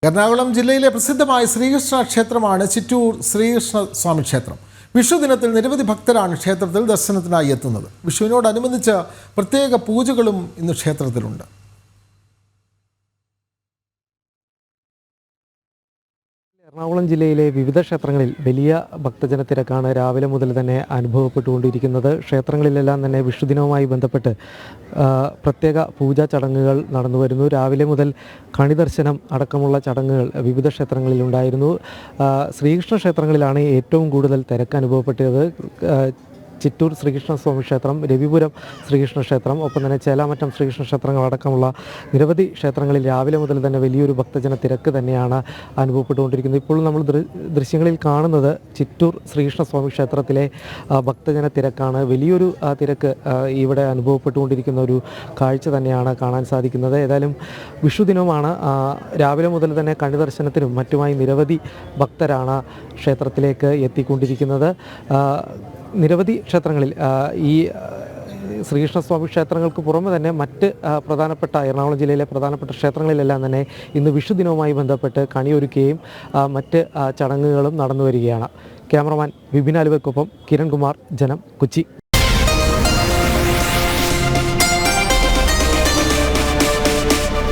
എറണാകുളം ജില്ലയിലെ പ്രസിദ്ധമായ ശ്രീകൃഷ്ണ ക്ഷേത്രമാണ് ചിറ്റൂർ ശ്രീകൃഷ്ണ സ്വാമി ക്ഷേത്രം. വിഷു ദിനത്തിൽ നിരവധി ഭക്തരാണ് ക്ഷേത്രത്തിൽ ദർശനത്തിനായി എത്തുന്നത്. വിഷുവിനോടനുബന്ധിച്ച് പ്രത്യേക പൂജകളും ഇന്ന് ക്ഷേത്രത്തിലുണ്ട്. എറണാകുളം ജില്ലയിലെ വിവിധ ക്ഷേത്രങ്ങളിൽ വലിയ ഭക്തജന തിരക്കാണ് രാവിലെ മുതൽ തന്നെ അനുഭവപ്പെട്ടുകൊണ്ടിരിക്കുന്നത്. ക്ഷേത്രങ്ങളിലെല്ലാം തന്നെ വിഷുദിനവുമായി ബന്ധപ്പെട്ട് പ്രത്യേക പൂജാ ചടങ്ങുകൾ നടന്നു വരുന്നു. രാവിലെ മുതൽ കണി ദർശനം അടക്കമുള്ള ചടങ്ങുകൾ വിവിധ ക്ഷേത്രങ്ങളിലുണ്ടായിരുന്നു. ശ്രീകൃഷ്ണ ക്ഷേത്രങ്ങളിലാണ് ഏറ്റവും കൂടുതൽ തിരക്ക് അനുഭവപ്പെട്ടത്. ചിറ്റൂർ ശ്രീകൃഷ്ണ സ്വാമി ക്ഷേത്രം, രവിപുരം ശ്രീകൃഷ്ണ ക്ഷേത്രം, ഒപ്പം തന്നെ ചേലാമറ്റം ശ്രീകൃഷ്ണ ക്ഷേത്രങ്ങളടക്കമുള്ള നിരവധി ക്ഷേത്രങ്ങളിൽ രാവിലെ മുതൽ തന്നെ വലിയൊരു ഭക്തജന തിരക്ക് തന്നെയാണ് അനുഭവപ്പെട്ടുകൊണ്ടിരിക്കുന്നത്. ഇപ്പോൾ നമ്മൾ ദൃശ്യങ്ങളിൽ കാണുന്നത് ചിറ്റൂർ ശ്രീകൃഷ്ണ സ്വാമി ക്ഷേത്രത്തിലെ ഭക്തജന തിരക്കാണ്. വലിയൊരു തിരക്ക് ഇവിടെ അനുഭവപ്പെട്ടുകൊണ്ടിരിക്കുന്ന ഒരു കാഴ്ച തന്നെയാണ് കാണാൻ സാധിക്കുന്നത്. ഏതായാലും വിഷുദിനമാണ്. രാവിലെ മുതൽ തന്നെ കണി ദർശനത്തിനും മറ്റുമായി നിരവധി ഭക്തരാണ് ക്ഷേത്രത്തിലേക്ക് എത്തിക്കൊണ്ടിരിക്കുന്നത്. നിരവധി ക്ഷേത്രങ്ങളിൽ ഈ ശ്രീകൃഷ്ണസ്വാമി ക്ഷേത്രങ്ങൾക്ക് പുറമെ തന്നെ മറ്റ് പ്രധാനപ്പെട്ട എറണാകുളം ജില്ലയിലെ പ്രധാനപ്പെട്ട ക്ഷേത്രങ്ങളിലെല്ലാം തന്നെ ഇന്ന് വിഷുദിനവുമായി ബന്ധപ്പെട്ട് കണിയൊരുക്കുകയും മറ്റ് ചടങ്ങുകളും നടന്നു വരികയാണ്. ക്യാമറമാൻ വിപിൻ ആലുവയ്ക്കൊപ്പം കിരൺകുമാർ, ജനം, കൊച്ചി.